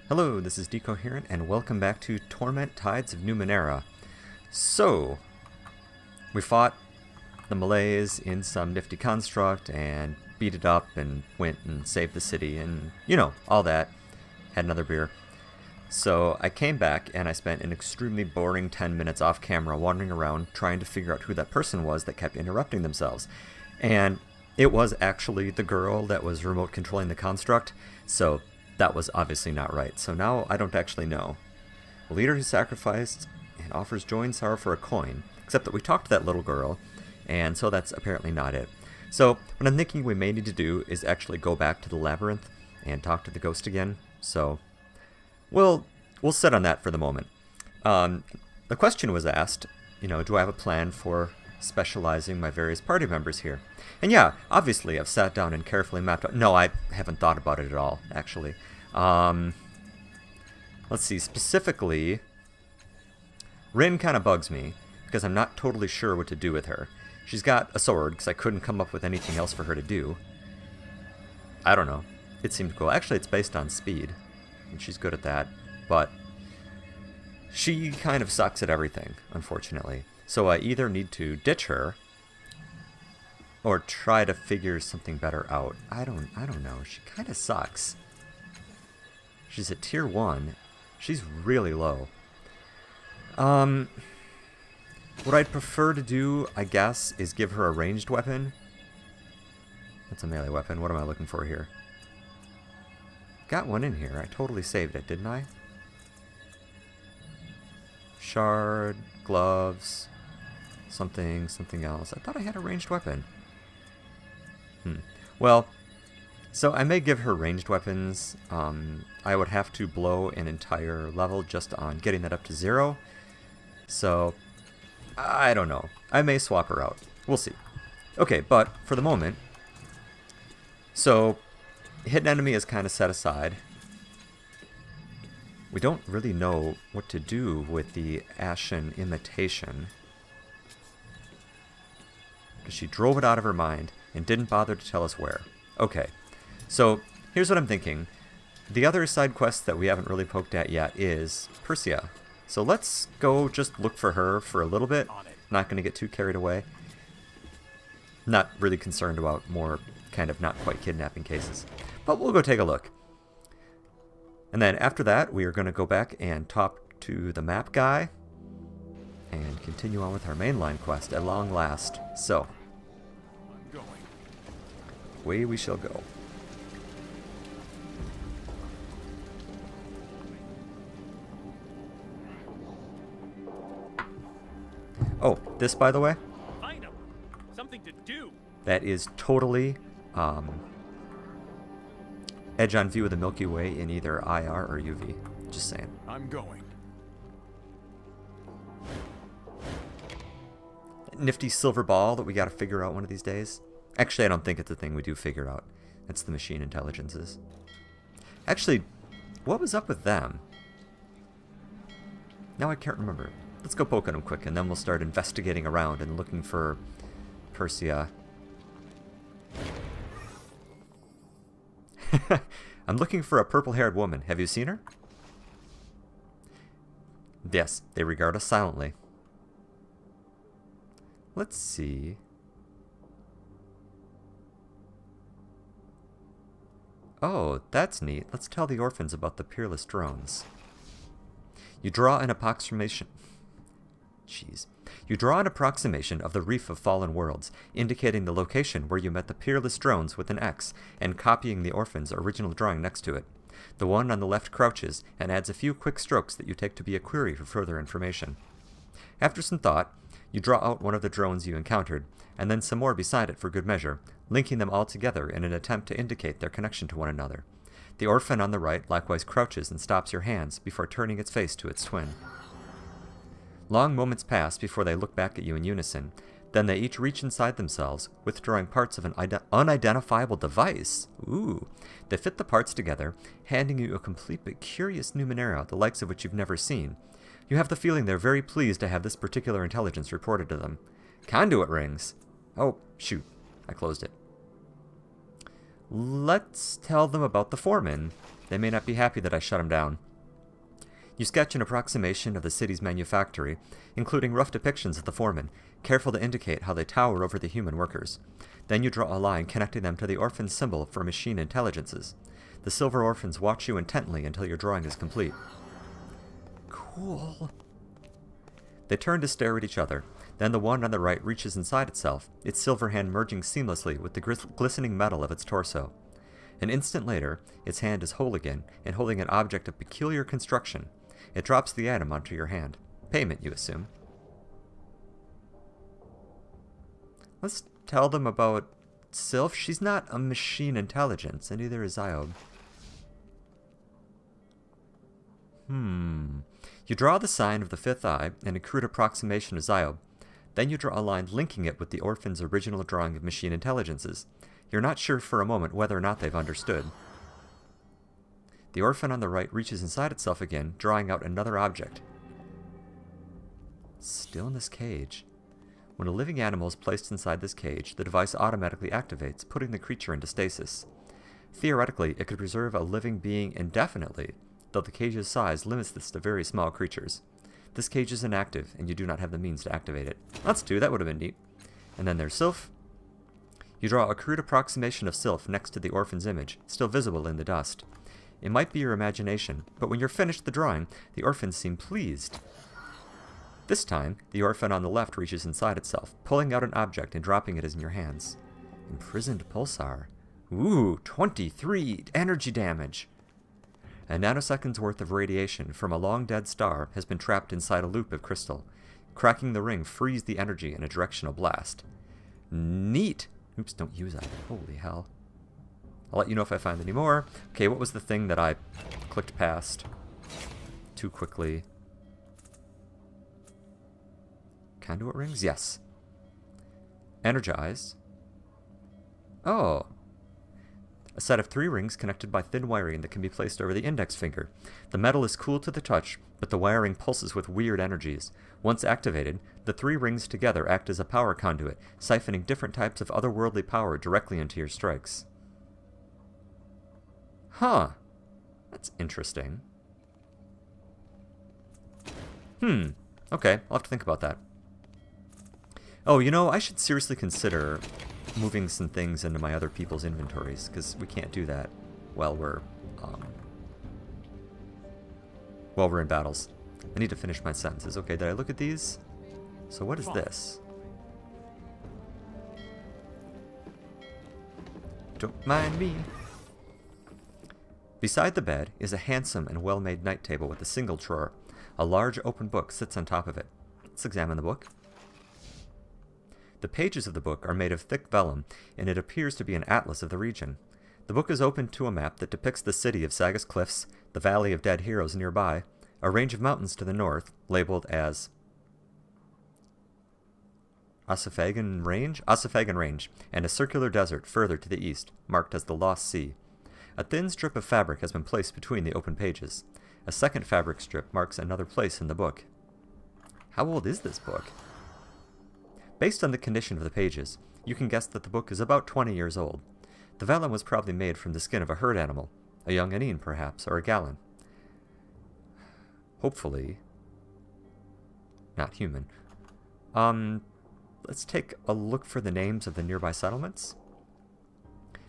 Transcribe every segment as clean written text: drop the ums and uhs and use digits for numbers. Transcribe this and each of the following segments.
Hello, this is Decoherent, and welcome back to Torment Tides of Numenera. So, we fought the Malays in some nifty construct, and beat it up, and went and saved the city, and, you know, all that. Had another beer. So, I came back, and I spent an extremely boring 10 minutes off camera wandering around trying to figure out who that person was that kept interrupting themselves. And it was actually the girl that was remote controlling the construct, so that was obviously not right. So now I don't actually know. A leader who sacrificed and offers joy and sorrow for a coin, except that we talked to that little girl, and so that's apparently not it. So what I'm thinking we may need to do is actually go back to the labyrinth and talk to the ghost again. So we'll sit on that for the moment. The question was asked, do I have a plan for specializing my various party members here? And yeah, obviously I've sat down and carefully mapped out. No, I haven't thought about it at all, actually. Let's see, specifically, Rin kind of bugs me because I'm not totally sure what to do with her. She's got a sword because I couldn't come up with anything else for her to do. I don't know. It seemed cool. Actually, it's based on speed, and she's good at that. But she kind of sucks at everything, unfortunately. So I either need to ditch her or try to figure something better out. I don't know. She kind of sucks. She's at tier 1. She's really low. What I'd prefer to do, I guess, is give her a ranged weapon. That's a melee weapon. What am I looking for here? Got one in here. I totally saved it, didn't I? Shard, gloves, something else. I thought I had a ranged weapon. Well, so I may give her ranged weapons. I would have to blow an entire level just on getting that up to 0. So, I don't know. I may swap her out. We'll see. Okay, but for the moment, so hidden enemy is kind of set aside. We don't really know what to do with the Ashen Imitation, because she drove it out of her mind and didn't bother to tell us where. Okay, so here's what I'm thinking. The other side quest that we haven't really poked at yet is Persia. So let's go just look for her for a little bit. Not going to get too carried away. Not really concerned about more kind of not quite kidnapping cases. But we'll go take a look. And then after that, we are going to go back and talk to the map guy and continue on with our mainline quest at long last. So, away we shall go. Oh, this, by the way, Find 'em. Something to do. that is totally edge on view of the Milky Way in either IR or UV. Just saying. I'm going. Nifty silver ball that we got to figure out one of these days. Actually, I don't think it's a thing we do figure out. It's the machine intelligences. Actually, what was up with them? Now I can't remember. Let's go poke at them quick, and then we'll start investigating around and looking for Persia. I'm looking for a purple-haired woman. Have you seen her? Yes, they regard us silently. Let's see. Oh, that's neat. Let's tell the orphans about the peerless drones. You draw an approximation. You draw an approximation of the Reef of Fallen Worlds, indicating the location where you met the peerless drones with an X, and copying the orphan's original drawing next to it. The one on the left crouches, and adds a few quick strokes that you take to be a query for further information. After some thought, you draw out one of the drones you encountered, and then some more beside it for good measure, linking them all together in an attempt to indicate their connection to one another. The orphan on the right likewise crouches and stops your hands before turning its face to its twin. Long moments pass before they look back at you in unison. Then they each reach inside themselves, withdrawing parts of an unidentifiable device. Ooh. They fit the parts together, handing you a complete but curious Numenera, the likes of which you've never seen. You have the feeling they're very pleased to have this particular intelligence reported to them. Conduit rings. Oh, shoot. I closed it. Let's tell them about the foreman. They may not be happy that I shut him down. You sketch an approximation of the city's manufactory, including rough depictions of the foreman, careful to indicate how they tower over the human workers. Then you draw a line connecting them to the orphan symbol for machine intelligences. The silver orphans watch you intently until your drawing is complete. Cool. They turn to stare at each other. Then the one on the right reaches inside itself, its silver hand merging seamlessly with the glistening metal of its torso. An instant later, its hand is whole again, and holding an object of peculiar construction. It drops the item onto your hand. Payment, you assume. Let's tell them about Sylph. She's not a machine intelligence, and neither is Ziob. You draw the sign of the fifth eye, an crude approximation of Ziob. Then you draw a line linking it with the orphan's original drawing of machine intelligences. You're not sure for a moment whether or not they've understood. The orphan on the right reaches inside itself again, drawing out another object. Still in this cage. When a living animal is placed inside this cage, the device automatically activates, putting the creature into stasis. Theoretically, it could preserve a living being indefinitely, though the cage's size limits this to very small creatures. This cage is inactive, and you do not have the means to activate it. That's two, that would have been neat. And then there's Sylph. You draw a crude approximation of Sylph next to the orphan's image, still visible in the dust. It might be your imagination, but when you're finished the drawing, the orphans seem pleased. This time, the orphan on the left reaches inside itself, pulling out an object and dropping it in your hands. Imprisoned pulsar. Ooh, 23 energy damage. A nanosecond's worth of radiation from a long-dead star has been trapped inside a loop of crystal. Cracking the ring frees the energy in a directional blast. Neat! Oops, don't use that. Holy hell. I'll let you know if I find any more. Okay, what was the thing that I clicked past too quickly? Conduit rings? Yes. Energized. Oh. A set of 3 rings connected by thin wiring that can be placed over the index finger. The metal is cool to the touch, but the wiring pulses with weird energies. Once activated, the 3 rings together act as a power conduit, siphoning different types of otherworldly power directly into your strikes. Huh. That's interesting. Okay, I'll have to think about that. Oh, you know, I should seriously consider moving some things into my other people's inventories, because we can't do that while we're in battles. I need to finish my sentences. Okay, did I look at these? So what is this? Don't mind me. Beside the bed is a handsome and well-made night table with a single drawer. A large open book sits on top of it. Let's examine the book. The pages of the book are made of thick vellum, and it appears to be an atlas of the region. The book is open to a map that depicts the city of Sagas Cliffs, the Valley of Dead Heroes nearby, a range of mountains to the north, labeled as Asaphagan Range, and a circular desert further to the east, marked as the Lost Sea. A thin strip of fabric has been placed between the open pages. A second fabric strip marks another place in the book. How old is this book? Based on the condition of the pages, you can guess that the book is about 20 years old. The vellum was probably made from the skin of a herd animal, a young anine perhaps, or a gallon. Hopefully not human. Let's take a look for the names of the nearby settlements.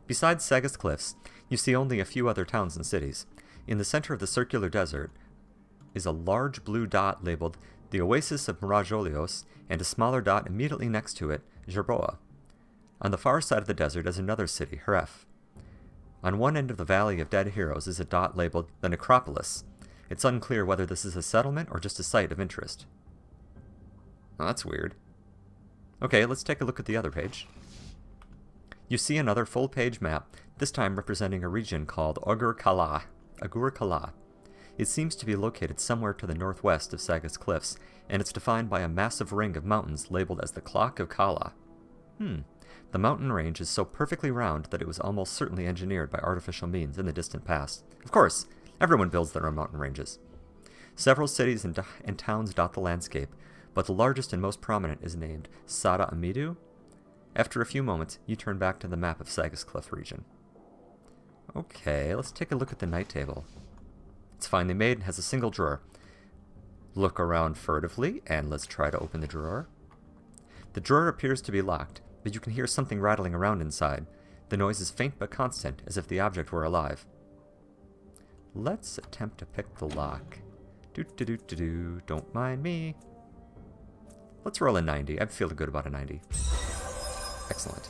Besides Sagas Cliffs, you see only a few other towns and cities. In the center of the circular desert is a large blue dot labeled the Oasis of Mirajolios, and a smaller dot immediately next to it, Jerboa. On the far side of the desert is another city, Heref. On one end of the Valley of Dead Heroes is a dot labeled the Necropolis. It's unclear whether this is a settlement or just a site of interest. Oh, that's weird. Okay, let's take a look at the other page. You see another full-page map, this time representing a region called Agur Kala. It seems to be located somewhere to the northwest of Sagas Cliffs, and it's defined by a massive ring of mountains labeled as the Clock of Kala. The mountain range is so perfectly round that it was almost certainly engineered by artificial means in the distant past. Of course, everyone builds their own mountain ranges. Several cities and towns dot the landscape, but the largest and most prominent is named Sada Amidu. After a few moments, you turn back to the map of Sagas Cliff region. Okay, let's take a look at the night table. It's finely made and has a single drawer. Look around furtively, and let's try to open the drawer. The drawer appears to be locked, but you can hear something rattling around inside. The noise is faint but constant, as if the object were alive. Let's attempt to pick the lock. Do-do-do-do-do, don't mind me. Let's roll a 90. I'm feeling good about a 90. Excellent.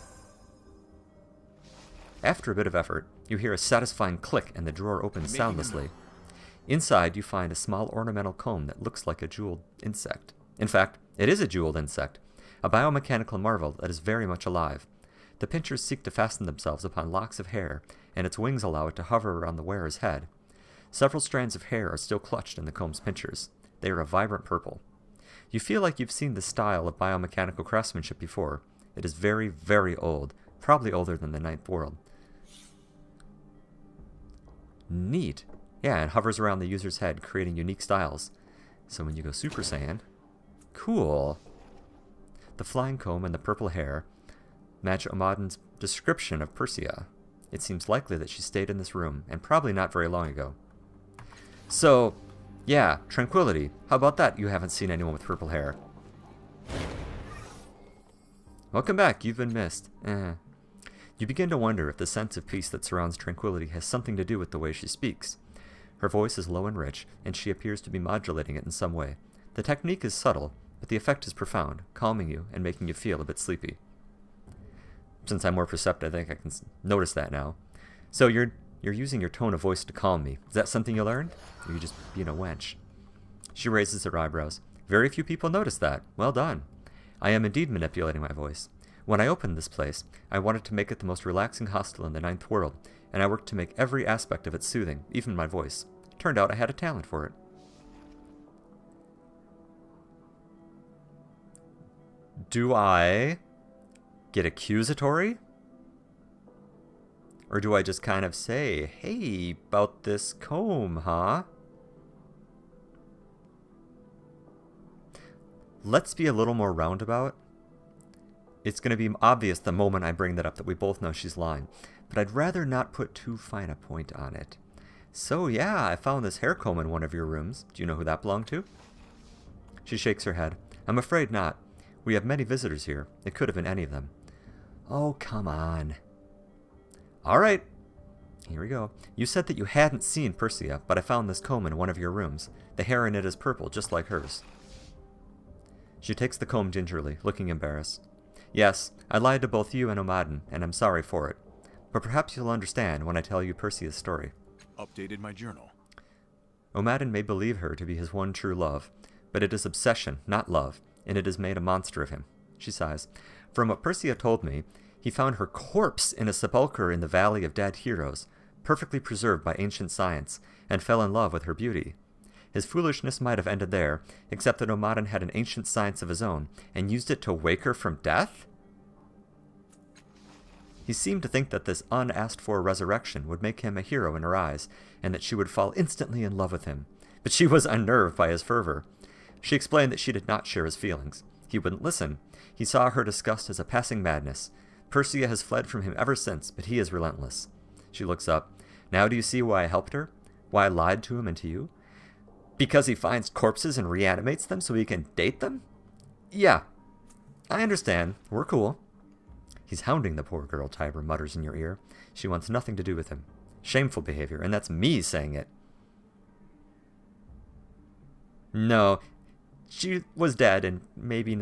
After a bit of effort, you hear a satisfying click and the drawer opens soundlessly. Inside, you find a small ornamental comb that looks like a jeweled insect. In fact, it is a jeweled insect, a biomechanical marvel that is very much alive. The pincers seek to fasten themselves upon locks of hair, and its wings allow it to hover around the wearer's head. Several strands of hair are still clutched in the comb's pincers. They are a vibrant purple. You feel like you've seen this style of biomechanical craftsmanship before. It is very, very old, probably older than the Ninth World. Neat. Yeah, it hovers around the user's head, creating unique styles. So when you go Super Saiyan... Cool. The flying comb and the purple hair match Omaden's description of Persia. It seems likely that she stayed in this room, and probably not very long ago. So, yeah, tranquility. How about that? You haven't seen anyone with purple hair. Welcome back. You've been missed. You begin to wonder if the sense of peace that surrounds Tranquility has something to do with the way she speaks. Her voice is low and rich, and she appears to be modulating it in some way. The technique is subtle, but the effect is profound, calming you and making you feel a bit sleepy. Since I'm more perceptive, I think I can notice that now. So you're using your tone of voice to calm me. Is that something you learned? Or are you just being a wench? She raises her eyebrows. Very few people notice that. Well done. I am indeed manipulating my voice. When I opened this place, I wanted to make it the most relaxing hostel in the Ninth World, and I worked to make every aspect of it soothing, even my voice. Turned out I had a talent for it. Do I get accusatory? Or do I just kind of say, hey, about this comb, huh? Let's be a little more roundabout. It's going to be obvious the moment I bring that up that we both know she's lying, but I'd rather not put too fine a point on it. So yeah, I found this hair comb in one of your rooms. Do you know who that belonged to? She shakes her head. I'm afraid not. We have many visitors here. It could have been any of them. Oh, come on. All right. Here we go. You said that you hadn't seen Persia, but I found this comb in one of your rooms. The hair in it is purple, just like hers. She takes the comb gingerly, looking embarrassed. Yes, I lied to both you and Omaden, and I'm sorry for it. But perhaps you'll understand when I tell you Persia's story. Updated my journal. Omaden may believe her to be his one true love, but it is obsession, not love, and it has made a monster of him. She sighs. From what Persia told me, he found her corpse in a sepulchre in the Valley of Dead Heroes, perfectly preserved by ancient science, and fell in love with her beauty. His foolishness might have ended there, except that Omaden had an ancient science of his own, and used it to wake her from death? He seemed to think that this unasked-for resurrection would make him a hero in her eyes, and that she would fall instantly in love with him. But she was unnerved by his fervor. She explained that she did not share his feelings. He wouldn't listen. He saw her disgust as a passing madness. Persia has fled from him ever since, but he is relentless. She looks up. Now do you see why I helped her? Why I lied to him and to you? Because he finds corpses and reanimates them so he can date them? Yeah. I understand. We're cool. He's hounding the poor girl, Tiber mutters in your ear. She wants nothing to do with him. Shameful behavior, and that's me saying it. No, she was dead and maybe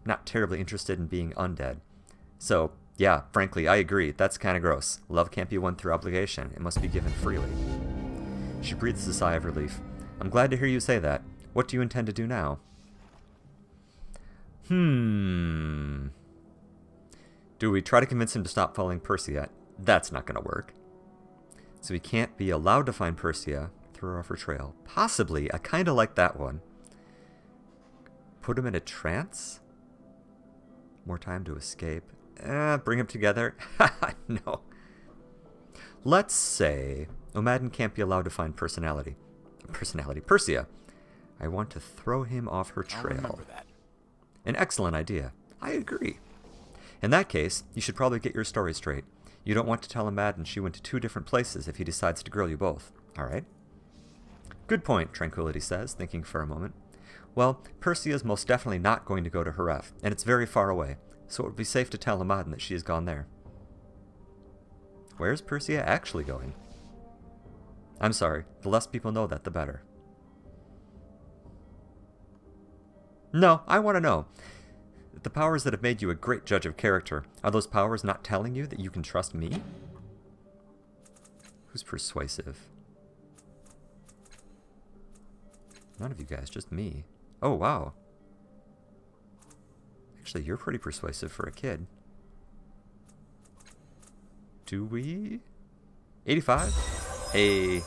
not terribly interested in being undead. So, yeah, frankly, I agree. That's kind of gross. Love can't be won through obligation. It must be given freely. She breathes a sigh of relief. I'm glad to hear you say that. What do you intend to do now? Do we try to convince him to stop following Persia? That's not going to work. So he can't be allowed to find Persia, throw her off her trail. Possibly, I kind of like that one. Put him in a trance? More time to escape. Bring him together? No. Let's say Omaden can't be allowed to find Persia. I want to throw him off her trail. I'll remember that. An excellent idea. I agree. In that case, you should probably get your story straight. You don't want to tell Madden she went to 2 different places if he decides to grill you both. Alright. Good point, Tranquility says, thinking for a moment. Well, Persia is most definitely not going to go to Haref, and it's very far away, so it would be safe to tell Amadin that she has gone there. Where's Persia actually going? I'm sorry, the less people know that, the better. No, I want to know. The powers that have made you a great judge of character, are those powers not telling you that you can trust me? Who's persuasive? None of you guys, just me. Oh, wow. Actually, you're pretty persuasive for a kid. Do we? 85? A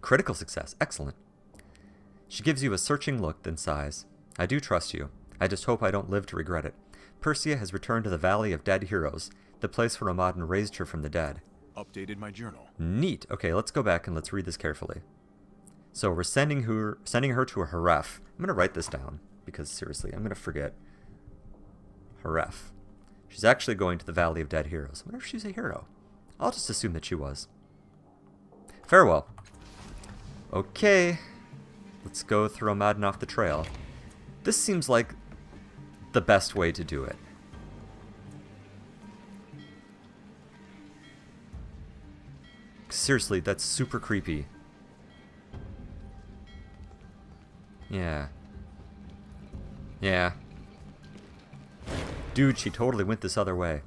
critical success. Excellent. She gives you a searching look, then sighs. I do trust you. I just hope I don't live to regret it. Persia has returned to the Valley of Dead Heroes, the place where Amadin raised her from the dead. Updated my journal. Neat. Okay, let's go back and let's read this carefully. So we're sending her to a Haref. I'm going to write this down, because seriously, I'm going to forget. Haref. She's actually going to the Valley of Dead Heroes. I wonder if she's a hero. I'll just assume that she was. Farewell. Okay. Let's go throw Amadin off the trail. This seems like the best way to do it. Seriously, that's super creepy. Yeah. Yeah. Dude, she totally went this other way.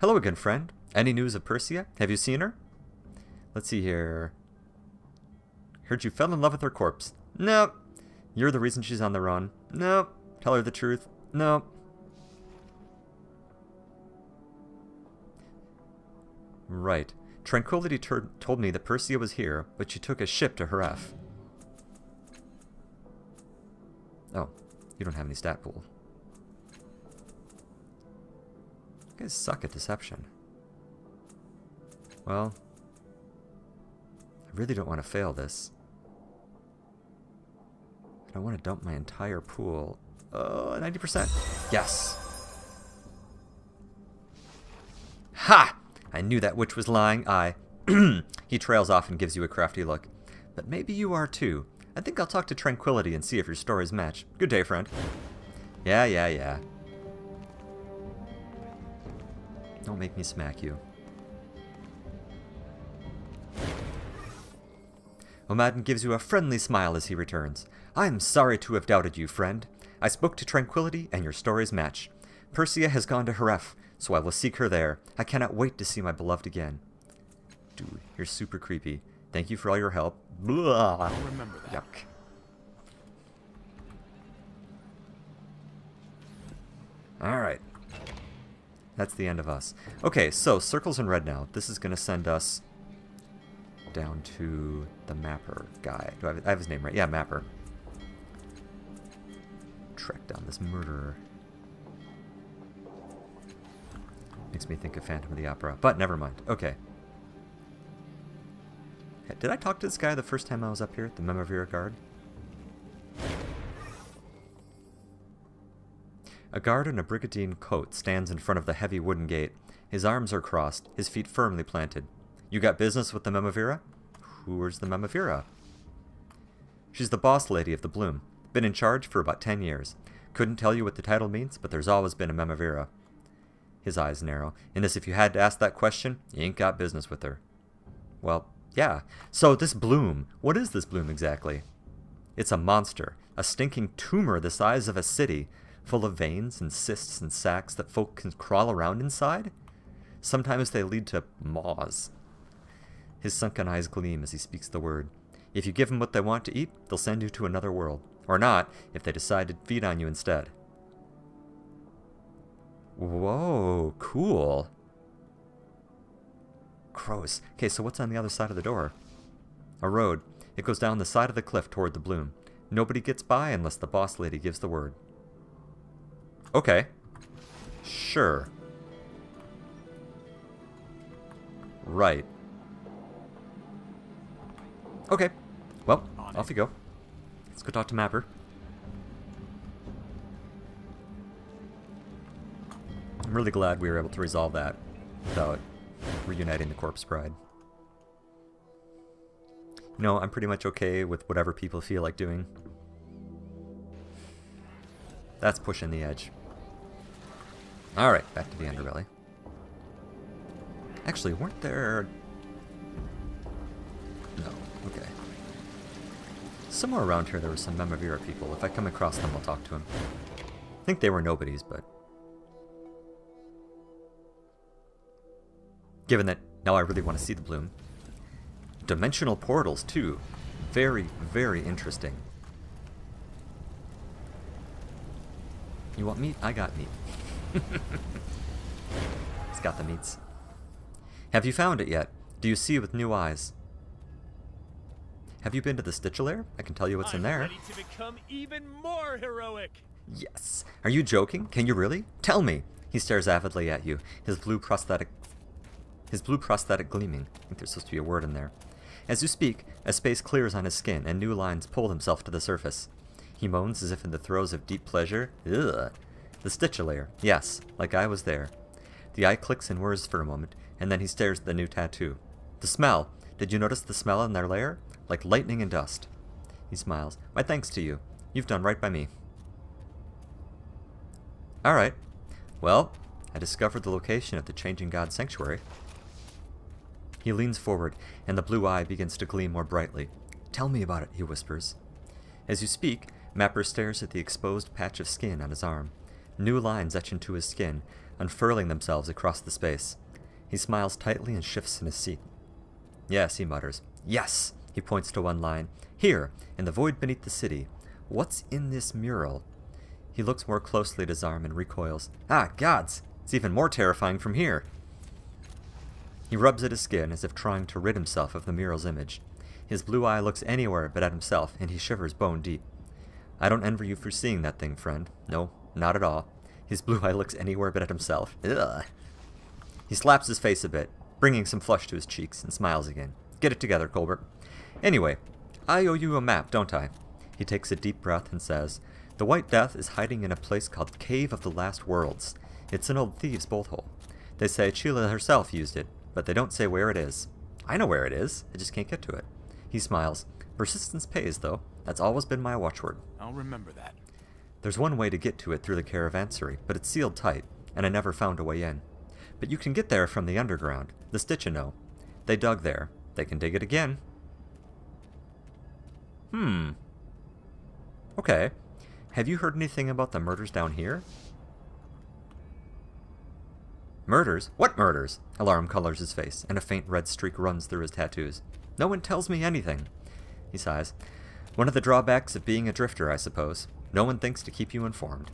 Hello again, friend. Any news of Persia? Have you seen her? Let's see here. Heard you fell in love with her corpse. Nope. You're the reason she's on the run. Nope. Tell her the truth. Nope. Right. Tranquility told me that Persia was here, but she took a ship to Haref. Oh, you don't have any stat pool. You guys suck at deception. Well, I really don't want to fail this. I don't want to dump my entire pool. 90%. Yes. Ha! I knew that witch was lying. He trails off and gives you a crafty look. But maybe you are too. I think I'll talk to Tranquility and see if your stories match. Good day, friend. Yeah. Don't make me smack you. Amadin gives you a friendly smile as he returns. I am sorry to have doubted you, friend. I spoke to Tranquility, and your stories match. Persia has gone to Haref, so I will seek her there. I cannot wait to see my beloved again. Dude, you're super creepy. Thank you for all your help. Blah. I'll remember that. Yuck. Alright. That's the end of us. Okay, so circles in red now. This is going to send us down to the mapper guy. Do I have his name right? Yeah, mapper. Track down this murderer. Makes me think of Phantom of the Opera, but never mind. Okay. Did I talk to this guy the first time I was up here at the Memavira Guard? A guard in a brigandine coat stands in front of the heavy wooden gate. His arms are crossed, his feet firmly planted. You got business with the Memavira? Who's the Memavira? She's the boss lady of the Bloom. Been in charge for about 10 years. Couldn't tell you what the title means, but there's always been a Memavira. His eyes narrow. And as if you had to ask that question, you ain't got business with her. Well, yeah. So this Bloom, what is this Bloom exactly? It's a monster, a stinking tumor the size of a city, full of veins and cysts and sacs that folk can crawl around inside. Sometimes they lead to maws. His sunken eyes gleam as he speaks the word. If you give them what they want to eat, they'll send you to another world. Or not, if they decide to feed on you instead. Whoa, cool. Gross. Okay, so what's on the other side of the door? A road. It goes down the side of the cliff toward the Bloom. Nobody gets by unless the boss lady gives the word. Okay. Sure. Right. Okay. Well, off you go. Let's go talk to Mapper. really glad we were able to resolve that without reuniting the Corpse Bride. You know, I'm pretty much okay with whatever people feel like doing. That's pushing the edge. Alright, back to the underbelly. Actually, weren't there... No, okay. Somewhere around here there were some Memavira people. If I come across them, I'll talk to them. I think they were nobodies, but... Given that now I really want to see the bloom. Dimensional portals, too. Very, very interesting. You want meat? I got meat. He's got the meats. Have you found it yet? Do you see with new eyes? Have you been to the Stitchelair? I can tell you what's in there. Ready to become even more heroic. Yes. Are you joking? Can you really? Tell me. He stares avidly at you, his blue prosthetic gleaming. I think there's supposed to be a word in there. As you speak, a space clears on his skin and new lines pull themselves to the surface. He moans as if in the throes of deep pleasure. Ugh. The Stitchelair. Yes, like I was there. The eye clicks and whirs for a moment, and then he stares at the new tattoo. The smell. Did you notice the smell in their lair? Like lightning and dust. He smiles. My thanks to you. You've done right by me. Alright. Well, I discovered the location of the Changing God Sanctuary. He leans forward, and the blue eye begins to gleam more brightly. Tell me about it, he whispers. As you speak, Mapper stares at the exposed patch of skin on his arm. New lines etch into his skin, unfurling themselves across the space. He smiles tightly and shifts in his seat. Yes, he mutters. Yes! He points to one line. Here, in the void beneath the city. What's in this mural? He looks more closely at his arm and recoils. Ah, gods! It's even more terrifying from here. He rubs at his skin as if trying to rid himself of the mural's image. His blue eye looks anywhere but at himself, and he shivers bone deep. I don't envy you for seeing that thing, friend. No, not at all. His blue eye looks anywhere but at himself. Ugh. He slaps his face a bit, bringing some flush to his cheeks, and smiles again. Get it together, Colbert. Anyway, I owe you a map, don't I? He takes a deep breath and says, The White Death is hiding in a place called Cave of the Last Worlds. It's an old thieves' bolt hole. They say Sheila herself used it, but they don't say where it is. I know where it is. I just can't get to it. He smiles. Persistence pays, though. That's always been my watchword. I'll remember that. There's one way to get to it through the caravansary, but it's sealed tight, and I never found a way in. But you can get there from the underground. The Stitch know. They dug there. They can dig it again. Okay. Have you heard anything about the murders down here? Murders? What murders? Alarm colors his face, and a faint red streak runs through his tattoos. No one tells me anything. He sighs. One of the drawbacks of being a drifter, I suppose. No one thinks to keep you informed.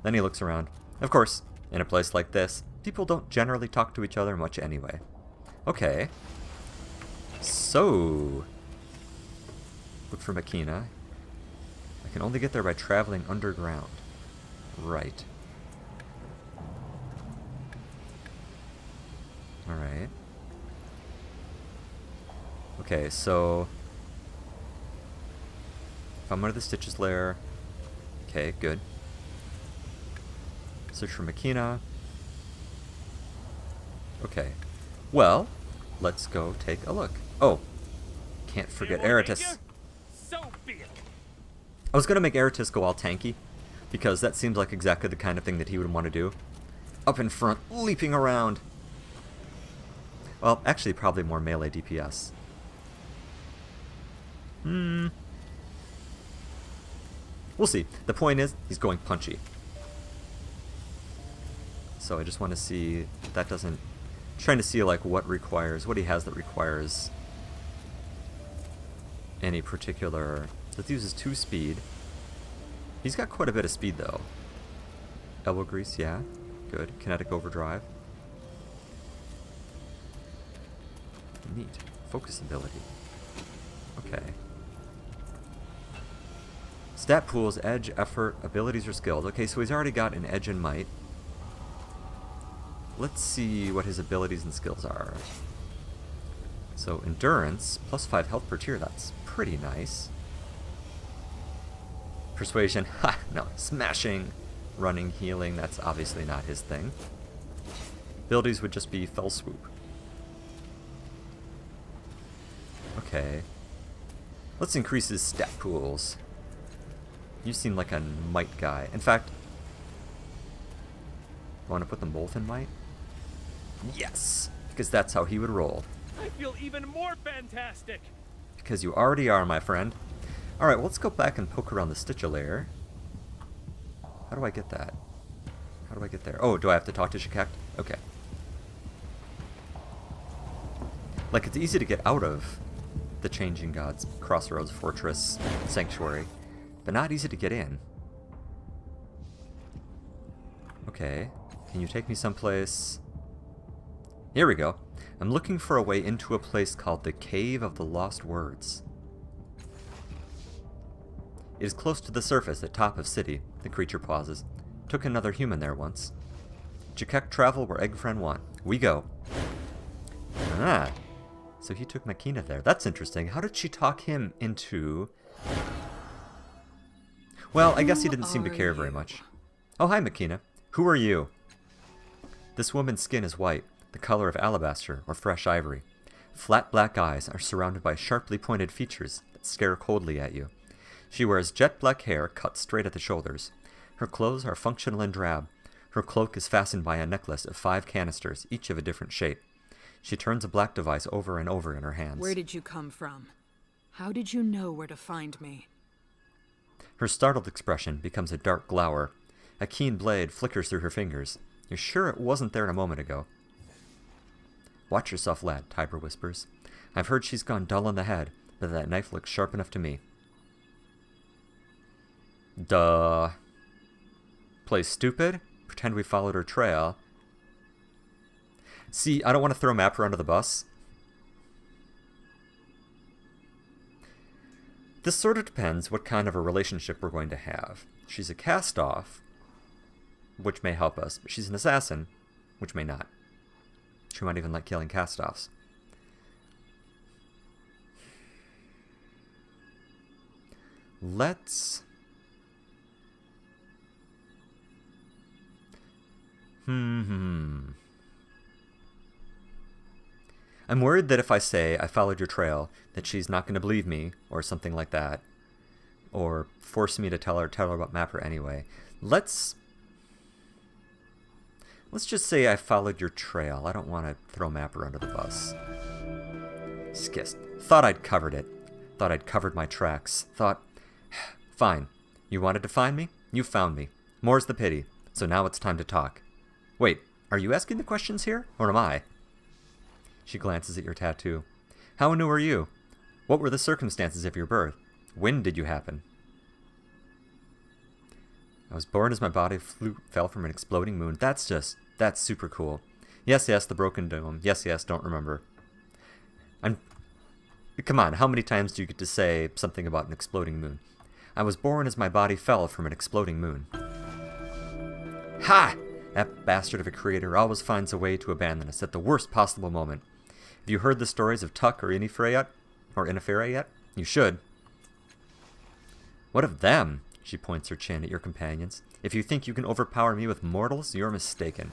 Then he looks around. Of course, in a place like this, people don't generally talk to each other much anyway. Okay. So... Look for Makina. I can only get there by traveling underground. Right. Alright. Okay, so... If I'm under the Stitch's lair... Okay, good. Search for Makina. Okay. Well, let's go take a look. Oh, can't forget Eratus. So be it. I was going to make Eratus go all tanky, because that seems like exactly the kind of thing that he would want to do. Up in front, leaping around. Well, actually, probably more melee DPS. We'll see. The point is, he's going punchy. So I just want to see if that doesn't... Trying to see like what he has that requires any particular... This uses 2 speed. He's got quite a bit of speed though. Elbow grease, yeah. Good. Kinetic overdrive. Neat. Focus ability. Okay. Stat pools, edge, effort, abilities, or skills. Okay, so he's already got an edge and might. Let's see what his abilities and skills are. So endurance, plus 5 health per tier. That's pretty nice. Persuasion, ha, no. Smashing, running, healing. That's obviously not his thing. Abilities would just be Fell Swoop. Okay. Let's increase his stat pools. You seem like a might guy. In fact, want to put them both in might? Yes! Because that's how he would roll. I feel even more fantastic. Because you already are, my friend. Alright, well, let's go back and poke around the Stitcher layer. How do I get that? How do I get there? Oh, do I have to talk to Shikekt? Okay. Like, it's easy to get out of the Changing Gods Crossroads Fortress Sanctuary, but not easy to get in. Okay. Can you take me someplace? Here we go. I'm looking for a way into a place called the Cave of the Lost Words. It is close to the surface at top of city. The creature pauses. Took another human there once. Shikekt travel where Eggfriend want. We go. Ah. So he took Makina there. That's interesting. How did she talk him into... Well, I guess he didn't seem to care very much. Oh, hi, Makina. Who are you? This woman's skin is white, the color of alabaster or fresh ivory. Flat black eyes are surrounded by sharply pointed features that stare coldly at you. She wears jet black hair cut straight at the shoulders. Her clothes are functional and drab. Her cloak is fastened by a necklace of 5 canisters, each of a different shape. She turns a black device over and over in her hands. Where did you come from? How did you know where to find me? Her startled expression becomes a dark glower. A keen blade flickers through her fingers. You're sure it wasn't there a moment ago. Watch yourself, lad, Tiber whispers. I've heard she's gone dull in the head, but that knife looks sharp enough to me. Duh. Play stupid? Pretend we followed her trail. See, I don't want to throw Mapper under the bus. This sort of depends what kind of a relationship we're going to have. She's a cast-off, which may help us, but she's an assassin, which may not. She might even like killing cast-offs. Let's... I'm worried that if I say I followed your trail, that she's not going to believe me, or something like that. Or force me to tell her about Mapper anyway. Let's just say I followed your trail. I don't want to throw Mapper under the bus. Skist. Thought I'd covered it. Thought I'd covered my tracks. Thought... Fine. You wanted to find me? You found me. More's the pity. So now it's time to talk. Wait, are you asking the questions here? Or am I? She glances at your tattoo. How new are you? What were the circumstances of your birth? When did you happen? I was born as my body fell from an exploding moon. That's super cool. Yes, the broken dome. Yes, don't remember. Come on, how many times do you get to say something about an exploding moon? I was born as my body fell from an exploding moon. Ha! That bastard of a creator always finds a way to abandon us at the worst possible moment. Have you heard the stories of Tuck or Inifera yet? You should. What of them? She points her chin at your companions. If you think you can overpower me with mortals, you're mistaken.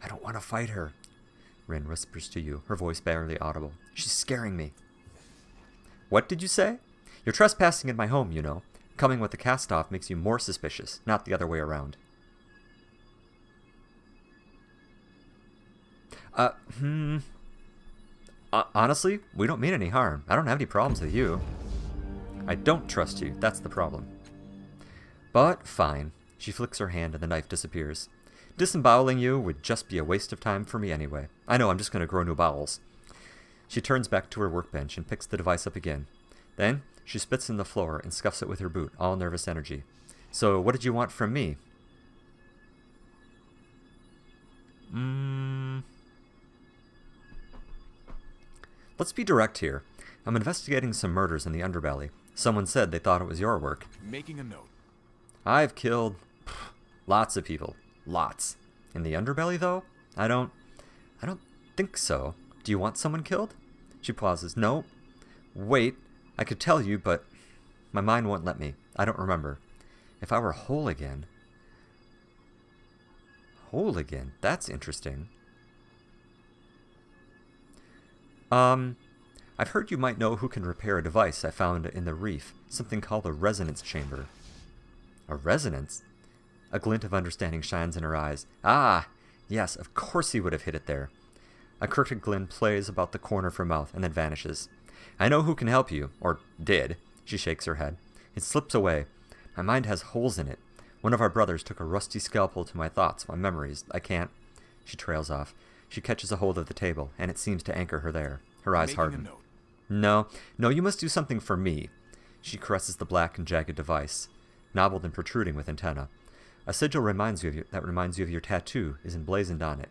I don't want to fight her, Rin whispers to you, her voice barely audible. She's scaring me. What did you say? You're trespassing in my home, you know. Coming with the cast-off makes you more suspicious, not the other way around. Honestly, we don't mean any harm. I don't have any problems with you. I don't trust you, that's the problem. But, fine. She flicks her hand and the knife disappears. Disemboweling you would just be a waste of time for me anyway. I know, I'm just going to grow new bowels. She turns back to her workbench and picks the device up again. Then, she spits in the floor and scuffs it with her boot, all nervous energy. So, what did you want from me? Let's be direct here. I'm investigating some murders in the underbelly. Someone said they thought it was your work. Making a note. I've killed lots of people. Lots. In the underbelly, though? I don't think so. Do you want someone killed? She pauses. No. Wait. I could tell you, but my mind won't let me. I don't remember. If I were whole again... Whole again? That's interesting. I've heard you might know who can repair a device I found in the reef, something called a resonance chamber. A resonance? A glint of understanding shines in her eyes. Ah, yes, of course he would have hit it there. A crooked grin plays about the corner of her mouth and then vanishes. I know who can help you, or did. She shakes her head. It slips away. My mind has holes in it. One of our brothers took a rusty scalpel to my thoughts, my memories. I can't. She trails off. She catches a hold of the table, and it seems to anchor her there. Her eyes harden. No, you must do something for me. She caresses the black and jagged device, knobbled and protruding with antenna. A sigil reminds you of your tattoo is emblazoned on it.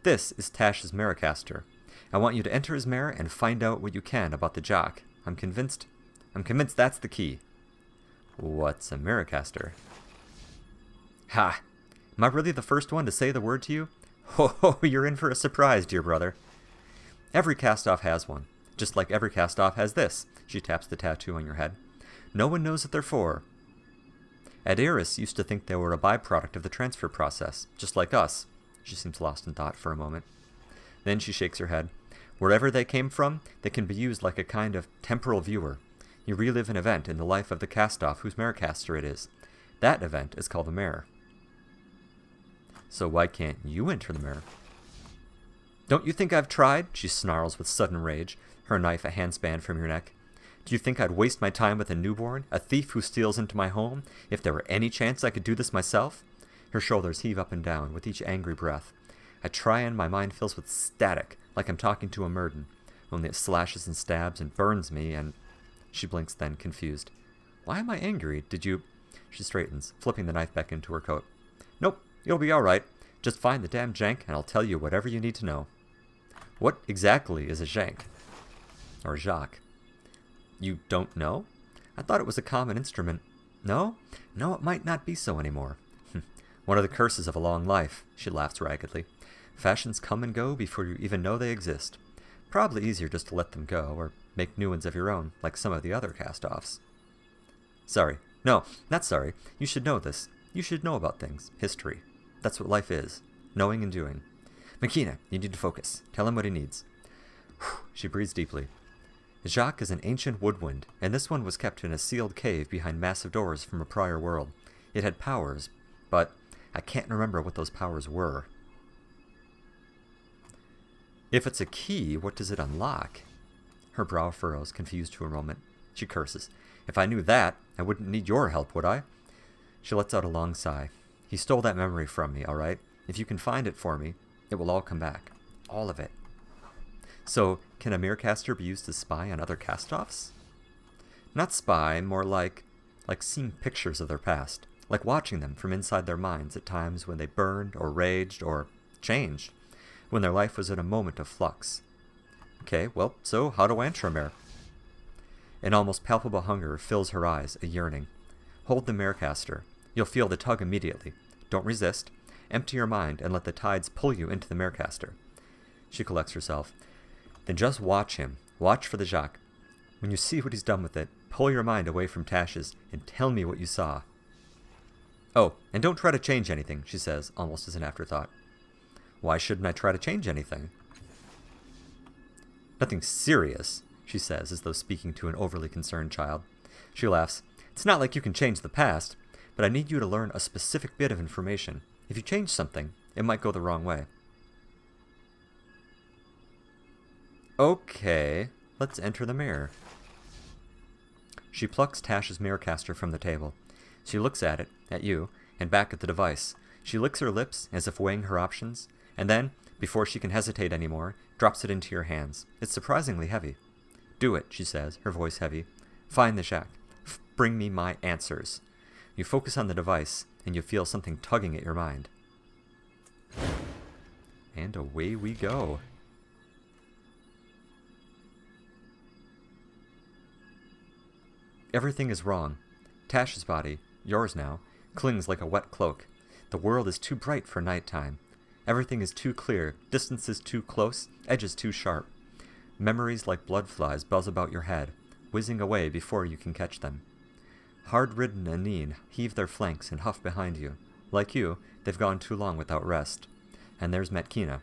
This is Tash's Maricaster. I want you to enter his mare and find out what you can about the jock. I'm convinced that's the key. What's a Maricaster? Ha! Am I really the first one to say the word to you? Ho, you're in for a surprise, dear brother. Every cast-off has one, just like every cast-off has this. She taps the tattoo on your head. No one knows what they're for. Adaris used to think they were a byproduct of the transfer process, just like us. She seems lost in thought for a moment. Then she shakes her head. Wherever they came from, they can be used like a kind of temporal viewer. You relive an event in the life of the cast-off whose Maricaster it is. That event is called the mare. So why can't you enter the mare? Don't you think I've tried? She snarls with sudden rage, her knife a handspan from your neck. Do you think I'd waste my time with a newborn, a thief who steals into my home, if there were any chance I could do this myself? Her shoulders heave up and down with each angry breath. I try and my mind fills with static, like I'm talking to a Murden, only it slashes and stabs and burns me and... She blinks then, confused. Why am I angry? Did you... She straightens, flipping the knife back into her coat. Nope, you'll be alright. Just find the damn jank and I'll tell you whatever you need to know. What exactly is a jank? Or jacques? You don't know? I thought it was a common instrument. No? No, it might not be so anymore. One of the curses of a long life, she laughs raggedly. Fashions come and go before you even know they exist. Probably easier just to let them go, or make new ones of your own, like some of the other cast-offs. Sorry. No, not sorry. You should know this. You should know about things. History. That's what life is. Knowing and doing. Makina, you need to focus. Tell him what he needs. She breathes deeply. Jacques is an ancient woodwind, and this one was kept in a sealed cave behind massive doors from a prior world. It had powers, but I can't remember what those powers were. If it's a key, what does it unlock? Her brow furrows, confused to a moment. She curses. If I knew that, I wouldn't need your help, would I? She lets out a long sigh. He stole that memory from me, all right? If you can find it for me, it will all come back. All of it. So, can a Maricaster be used to spy on other cast-offs? Not spy, more like seeing pictures of their past. Like watching them from inside their minds at times when they burned, or raged, or changed. When their life was in a moment of flux. Okay, well, so how do I enter a mare? An almost palpable hunger fills her eyes, a yearning. Hold the Maricaster. You'll feel the tug immediately. Don't resist. Empty your mind and let the tides pull you into the Maricaster. She collects herself. Then just watch him. Watch for the Jacques. When you see what he's done with it, pull your mind away from Tash's and tell me what you saw. Oh, and don't try to change anything, she says, almost as an afterthought. Why shouldn't I try to change anything? Nothing serious, she says, as though speaking to an overly concerned child. She laughs. It's not like you can change the past, but I need you to learn a specific bit of information. If you change something, it might go the wrong way. Okay, let's enter the mirror. She plucks Tash's Maricaster from the table. She looks at it, at you, and back at the device. She licks her lips as if weighing her options, and then, before she can hesitate anymore, drops it into your hands. It's surprisingly heavy. Do it, she says, her voice heavy. Find the shack. Bring me my answers. You focus on the device, and you feel something tugging at your mind. And away we go. Everything is wrong. Tash's body, yours now, clings like a wet cloak. The world is too bright for nighttime. Everything is too clear, distances too close, edges too sharp. Memories like blood flies buzz about your head, whizzing away before you can catch them. Hard-ridden Anine heave their flanks and huff behind you. Like you, they've gone too long without rest. And there's Metkina,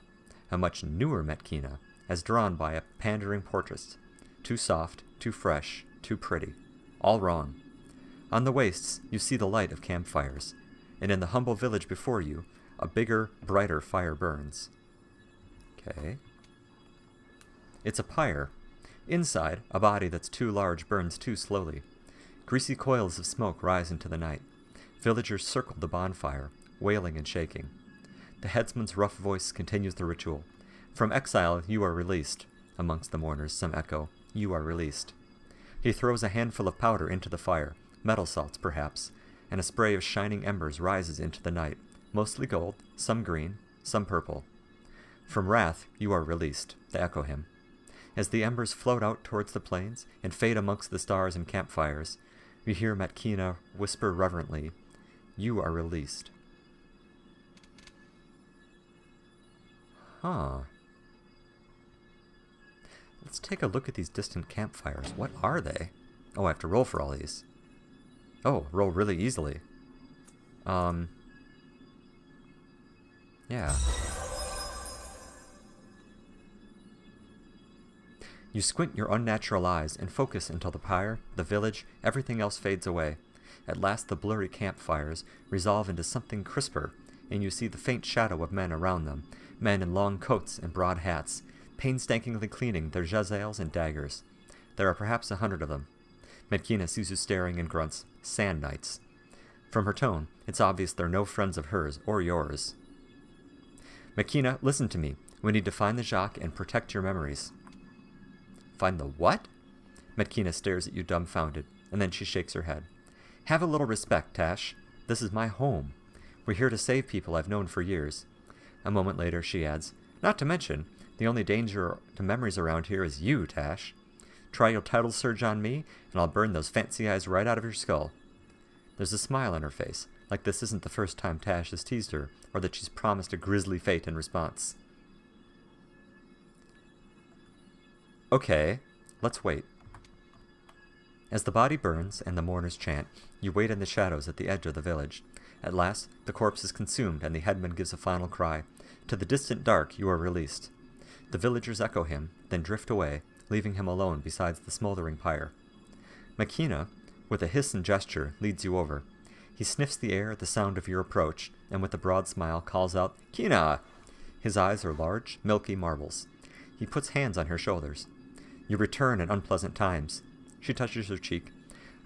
a much newer Metkina, as drawn by a pandering portress. Too soft, too fresh, too pretty. All wrong. On the wastes, you see the light of campfires, and in the humble village before you, a bigger, brighter fire burns. Okay. It's a pyre. Inside, a body that's too large burns too slowly. Greasy coils of smoke rise into the night. Villagers circle the bonfire, wailing and shaking. The headsman's rough voice continues the ritual. From exile, you are released. Amongst the mourners, some echo, you are released. He throws a handful of powder into the fire, metal salts perhaps, and a spray of shining embers rises into the night, mostly gold, some green, some purple. From wrath, you are released, they echo him. As the embers float out towards the plains and fade amongst the stars and campfires, you hear Metkina whisper reverently, you are released. Huh. Let's take a look at these distant campfires. What are they? Oh, I have to roll for all these. Oh, roll really easily. Yeah. You squint your unnatural eyes and focus until the pyre, the village, everything else fades away. At last the blurry campfires resolve into something crisper, and you see the faint shadow of men around them, men in long coats and broad hats, painstakingly cleaning their jezzails and daggers. There are perhaps 100 of them. Metkina sees you staring and grunts, sand knights. From her tone, it's obvious they're no friends of hers or yours. Metkina, listen to me. We need to find the Jacques and protect your memories. Find the what? Metkina stares at you dumbfounded, and then she shakes her head. Have a little respect, Tash. This is my home. We're here to save people I've known for years. A moment later, she adds, not to mention, the only danger to memories around here is you, Tash. Try your title surge on me, and I'll burn those fancy eyes right out of your skull. There's a smile on her face, like this isn't the first time Tash has teased her, or that she's promised a grisly fate in response. Okay, let's wait. As the body burns and the mourners chant, you wait in the shadows at the edge of the village. At last, the corpse is consumed and the headman gives a final cry. To the distant dark, you are released. The villagers echo him, then drift away, leaving him alone beside the smoldering pyre. Metkina, with a hiss and gesture, leads you over. He sniffs the air at the sound of your approach, and with a broad smile calls out, Kina! His eyes are large, milky marbles. He puts hands on her shoulders. You return at unpleasant times. She touches her cheek.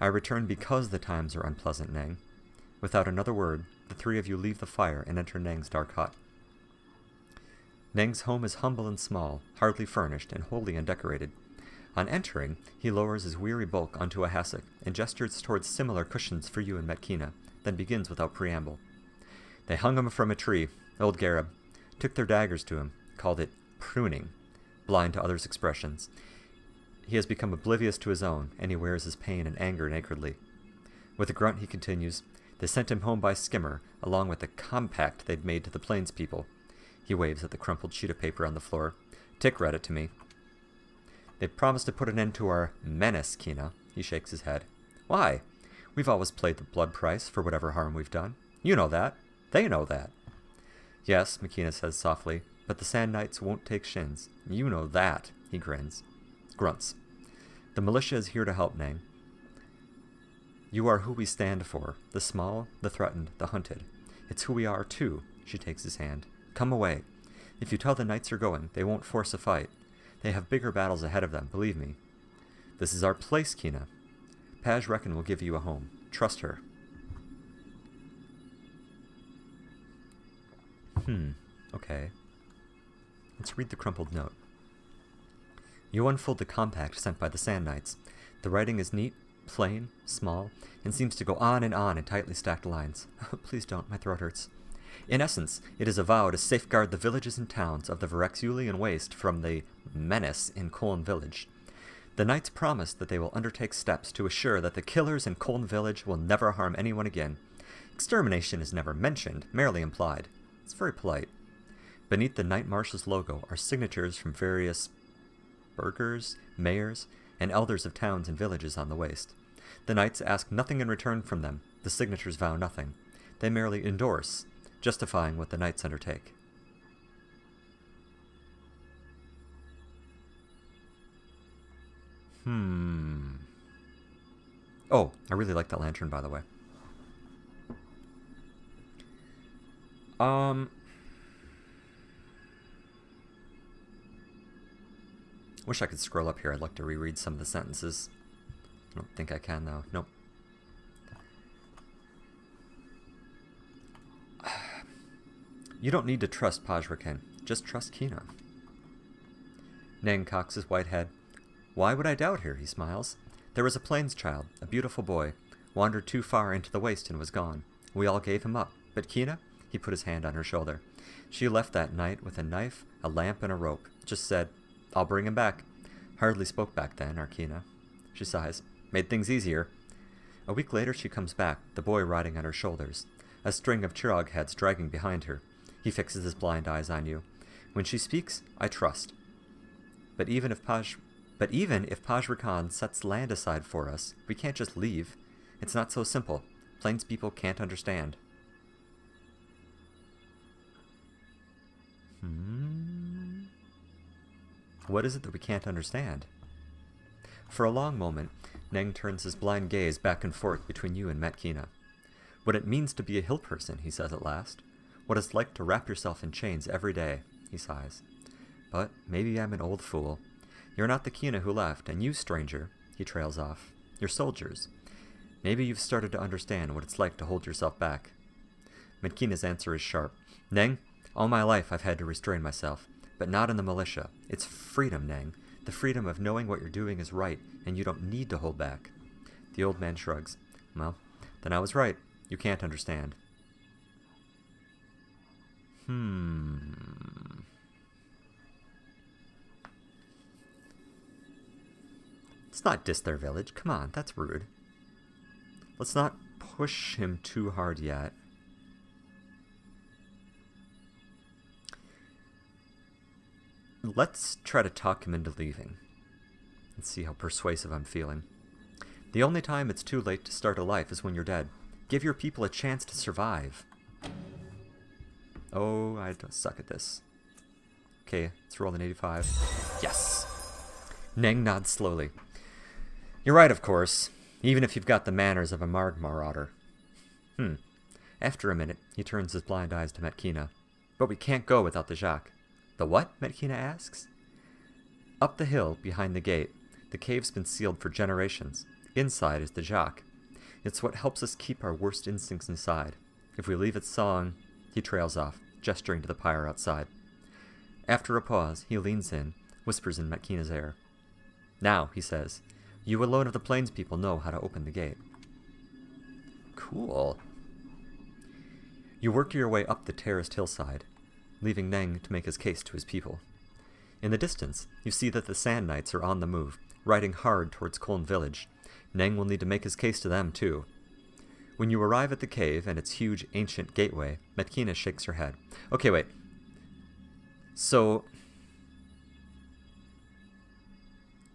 I return because the times are unpleasant, Nang. Without another word, the three of you leave the fire and enter Nang's dark hut. Nang's home is humble and small, hardly furnished, and wholly undecorated. On entering, he lowers his weary bulk onto a hassock and gestures towards similar cushions for you and Metkina, then begins without preamble. They hung him from a tree, old Gareb, took their daggers to him, called it pruning, blind to others' expressions. He has become oblivious to his own, and he wears his pain and anger nakedly. With a grunt he continues, they sent him home by skimmer, along with the compact they'd made to the plains people. He waves at the crumpled sheet of paper on the floor. Tick read it to me. They promised to put an end to our menace, Kina. He shakes his head. Why? We've always paid the blood price for whatever harm we've done. You know that. They know that. Yes, Metkina says softly, but the Sand Knights won't take shins. You know that, he grins. Grunts. The militia is here to help, Nang. You are who we stand for, the small, the threatened, the hunted. It's who we are, too. She takes his hand. Come away. If you tell the knights you're going, they won't force a fight. They have bigger battles ahead of them, believe me. This is our place, Kina. Paj reckon will give you a home. Trust her. Okay. Let's read the crumpled note. You unfold the compact sent by the Sand Knights. The writing is neat, plain, small, and seems to go on in tightly stacked lines. Please don't, my throat hurts. In essence, it is a vow to safeguard the villages and towns of the Verexulian Waste from the menace in Colne Village. The knights promise that they will undertake steps to assure that the killers in Colne Village will never harm anyone again. Extermination is never mentioned, merely implied. It's very polite. Beneath the Knight Marshal's logo are signatures from various burghers, mayors, and elders of towns and villages on the waste. The knights ask nothing in return from them. The signatures vow nothing. They merely endorse, justifying what the knights undertake. Oh, I really like that lantern, by the way. Wish I could scroll up here. I'd like to reread some of the sentences. I don't think I can, though. Nope. You don't need to trust Pajrakan. Just trust Kina. Nang cocks his white head. Why would I doubt her? He smiles. There was a plains child, a beautiful boy, wandered too far into the waste and was gone. We all gave him up. But Kina? He put his hand on her shoulder. She left that night with a knife, a lamp, and a rope. Just said, I'll bring him back. Hardly spoke back then, our Kina. She sighs. Made things easier. A week later she comes back, the boy riding on her shoulders. A string of Chirag heads dragging behind her. He fixes his blind eyes on you. When she speaks, I trust. But even if Pajrakan sets land aside for us, we can't just leave. It's not so simple. Plains people can't understand. What is it that we can't understand? For a long moment, Neng turns his blind gaze back and forth between you and Metkina. What it means to be a hill person, he says at last. What it's like to wrap yourself in chains every day, he sighs. But maybe I'm an old fool. You're not the Kina who left, and you, stranger, he trails off. You're soldiers. Maybe you've started to understand what it's like to hold yourself back. Metkina's answer is sharp. Neng, all my life I've had to restrain myself, but not in the militia. It's freedom, Neng. The freedom of knowing what you're doing is right, and you don't need to hold back. The old man shrugs. Well, then I was right. You can't understand. Let's not diss their village. Come on, that's rude. Let's not push him too hard yet. Let's try to talk him into leaving. Let's see how persuasive I'm feeling. The only time it's too late to start a life is when you're dead. Give your people a chance to survive. Oh, I suck at this. Okay, let's roll an 85. Yes! Neng nods slowly. You're right, of course, even if you've got the manners of a marauder. After a minute, he turns his blind eyes to Metkina. But we can't go without the Jacques. The what? Metkina asks. Up the hill, behind the gate, the cave's been sealed for generations. Inside is the Jacques. It's what helps us keep our worst instincts inside. If we leave its song, he trails off, gesturing to the pyre outside. After a pause, he leans in, whispers in Metkina's ear. Now, he says, you alone of the plains people know how to open the gate. Cool. You work your way up the terraced hillside, leaving Neng to make his case to his people. In the distance, you see that the Sand Knights are on the move, riding hard towards Koln village. Neng will need to make his case to them, too. When you arrive at the cave and its huge, ancient gateway, Metkina shakes her head. Okay, wait. So,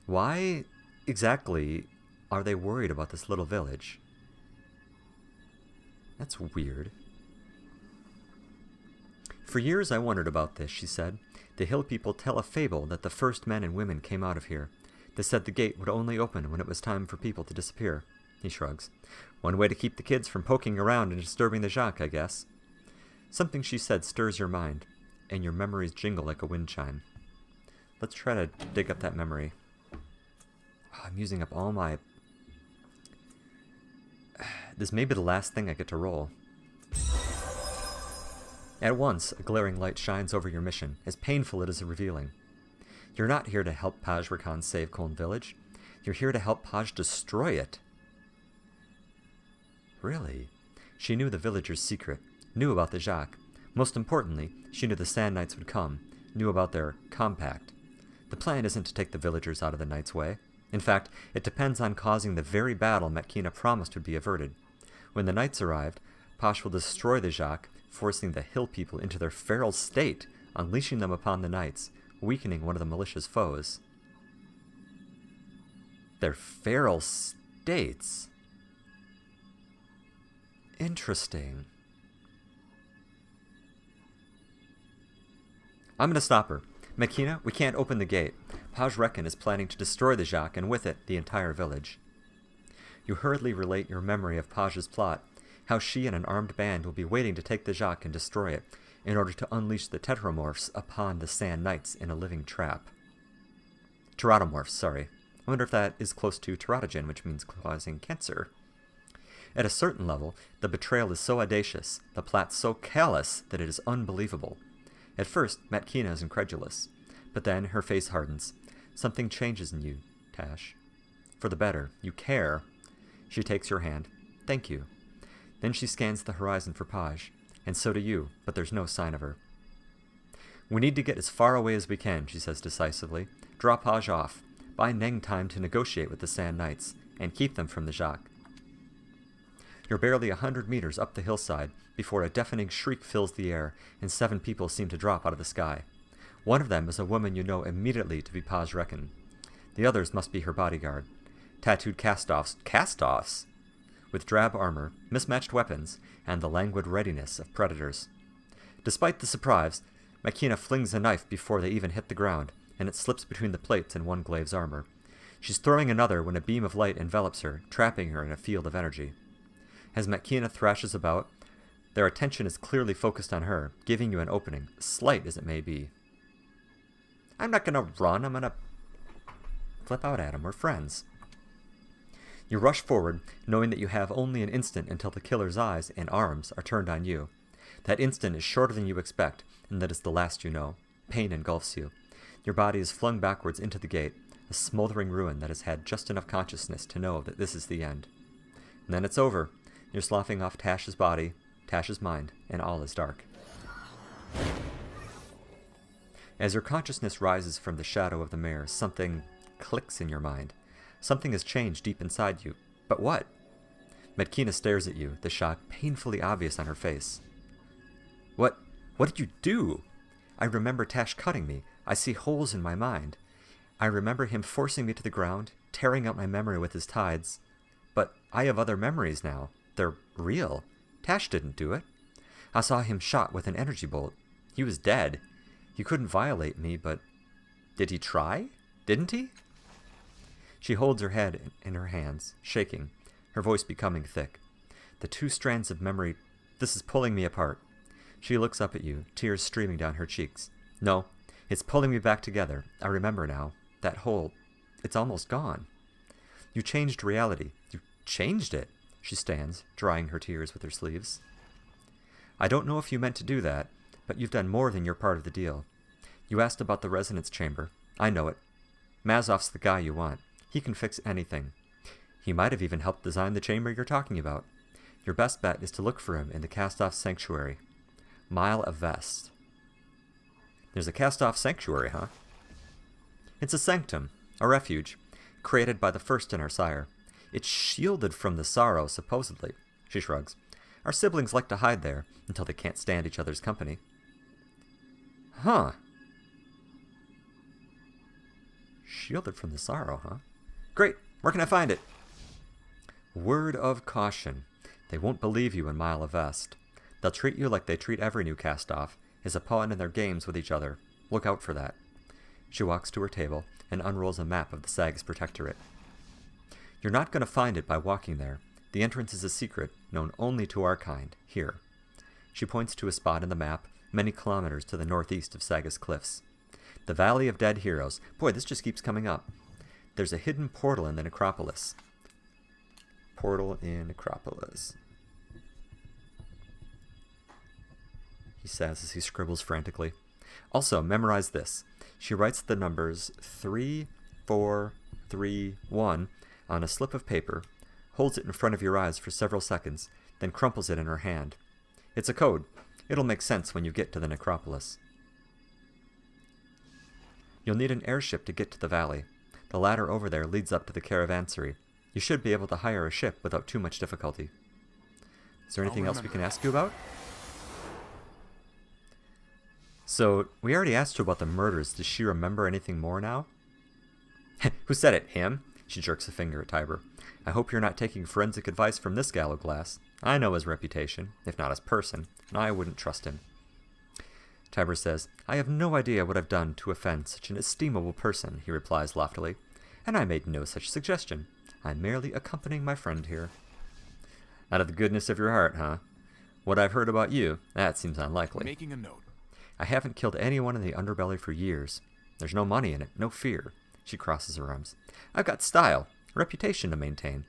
why exactly are they worried about this little village? That's weird. For years I wondered about this, she said. The hill people tell a fable that the first men and women came out of here. They said the gate would only open when it was time for people to disappear. He shrugs. One way to keep the kids from poking around and disturbing the Jacques, I guess. Something she said stirs your mind, and your memories jingle like a wind chime. Let's try to dig up that memory. Oh, I'm using up all my... This may be the last thing I get to roll. At once, a glaring light shines over your mission, as painful it is revealing. You're not here to help Pajrakan save Koln village. You're here to help Paj destroy it. Really? She knew the villagers' secret, knew about the Jacques. Most importantly, she knew the Sand Knights would come, knew about their compact. The plan isn't to take the villagers out of the Knights' way. In fact, it depends on causing the very battle Metkina promised would be averted. When the Knights arrived, Paj will destroy the Jacques, forcing the hill people into their feral state, unleashing them upon the Knights, weakening one of the militia's foes. Their feral states? Interesting. I'm gonna stop her. Metkina, we can't open the gate. Paj Reckon is planning to destroy the Jacques and with it, the entire village. You hurriedly relate your memory of Paj's plot, how she and an armed band will be waiting to take the Jacques and destroy it, in order to unleash the Tetramorphs upon the Sand Knights in a living trap. Teratomorphs, sorry. I wonder if that is close to teratogen, which means causing cancer. At a certain level, the betrayal is so audacious, the plot so callous, that it is unbelievable. At first, Matkina is incredulous, but then her face hardens. Something changes in you, Tash. For the better. You care. She takes your hand. Thank you. Then she scans the horizon for Paj, and so do you, but there's no sign of her. We need to get as far away as we can, she says decisively. Draw Paj off. Buy Neng time to negotiate with the Sand Knights, and keep them from the Jacques. You're barely 100 meters up the hillside before a deafening shriek fills the air, and 7 people seem to drop out of the sky. One of them is a woman you know immediately to be Paj Reckon. The others must be her bodyguard. Tattooed cast-offs? With drab armor, mismatched weapons, and the languid readiness of predators. Despite the surprise, Makina flings a knife before they even hit the ground, and it slips between the plates in one glaive's armor. She's throwing another when a beam of light envelops her, trapping her in a field of energy. As Makina thrashes about, their attention is clearly focused on her, giving you an opening, slight as it may be. I'm not gonna run, I'm gonna flip out at him. We're friends. You rush forward, knowing that you have only an instant until the killer's eyes and arms are turned on you. That instant is shorter than you expect, and that is the last you know. Pain engulfs you. Your body is flung backwards into the gate, a smoldering ruin that has had just enough consciousness to know that this is the end. And then it's over. You're sloughing off Tash's body, Tash's mind, and all is dark. As your consciousness rises from the shadow of the mare, something clicks in your mind. Something has changed deep inside you. But what? Medkina stares at you, the shock painfully obvious on her face. What did you do? I remember Tash cutting me. I see holes in my mind. I remember him forcing me to the ground, tearing out my memory with his tides. But I have other memories now. They're real. Tash didn't do it. I saw him shot with an energy bolt. He was dead. He couldn't violate me, but did he try? Didn't he? She holds her head in her hands, shaking, her voice becoming thick. The 2 strands of memory, this is pulling me apart. She looks up at you, tears streaming down her cheeks. No, it's pulling me back together. I remember now. That hole, it's almost gone. You changed reality. You changed it. She stands, drying her tears with her sleeves. I don't know if you meant to do that, but you've done more than your part of the deal. You asked about the resonance chamber. I know it. Mazov's the guy you want. He can fix anything. He might have even helped design the chamber you're talking about. Your best bet is to look for him in the cast-off sanctuary. Mile of Vest. There's a cast-off sanctuary, huh? It's a sanctum, a refuge, created by the first in our sire. It's shielded from the sorrow, supposedly. She shrugs. Our siblings like to hide there, until they can't stand each other's company. Huh. Shielded from the sorrow, huh? Great. Where can I find it? Word of caution. They won't believe you in Mile of Vest. They'll treat you like they treat every new cast-off, as a pawn in their games with each other. Look out for that. She walks to her table and unrolls a map of the Sag's protectorate. You're not going to find it by walking there. The entrance is a secret, known only to our kind, here. She points to a spot in the map, many kilometers to the northeast of Saga's cliffs. The Valley of Dead Heroes. Boy, this just keeps coming up. There's a hidden portal in the necropolis. Portal in necropolis. He says as he scribbles frantically. Also, memorize this. She writes the numbers 3431 on a slip of paper, holds it in front of your eyes for several seconds, then crumples it in her hand. It's a code. It'll make sense when you get to the necropolis. You'll need an airship to get to the valley. The ladder over there leads up to the caravansary. You should be able to hire a ship without too much difficulty. Is there anything else we can ask you about? So, we already asked her about the murders. Does she remember anything more now? Who said it? Him? She jerks a finger at Tiber. I hope you're not taking forensic advice from this Gallowglass. I know his reputation, if not his person, and I wouldn't trust him. Tiber says, I have no idea what I've done to offend such an estimable person, he replies loftily, and I made no such suggestion. I'm merely accompanying my friend here. Out of the goodness of your heart, huh? What I've heard about you, that seems unlikely. Making a note. I haven't killed anyone in the underbelly for years. There's no money in it, no fear. She crosses her arms. I've got style, reputation to maintain.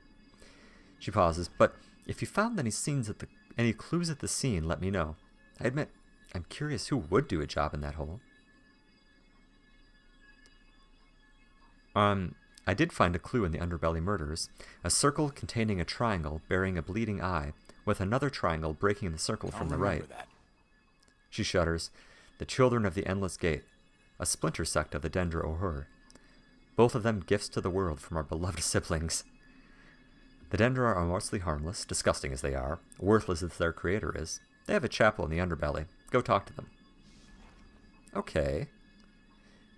She pauses, but if you found any clues at the scene, let me know. I admit, I'm curious who would do a job in that hole. I did find a clue in the underbelly murders. A circle containing a triangle bearing a bleeding eye, with another triangle breaking the circle from the right. That. She shudders. The Children of the Endless Gate, a splinter sect of the Dendra Ohur. Both of them gifts to the world from our beloved siblings. The Dendra are mostly harmless, disgusting as they are, worthless as their creator is. They have a chapel in the underbelly. Go talk to them. Okay.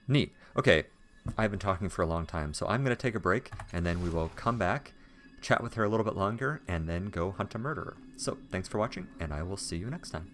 Neat. Okay, I've been talking for a long time, so I'm going to take a break, and then we will come back, chat with her a little bit longer, and then go hunt a murderer. So, thanks for watching, and I will see you next time.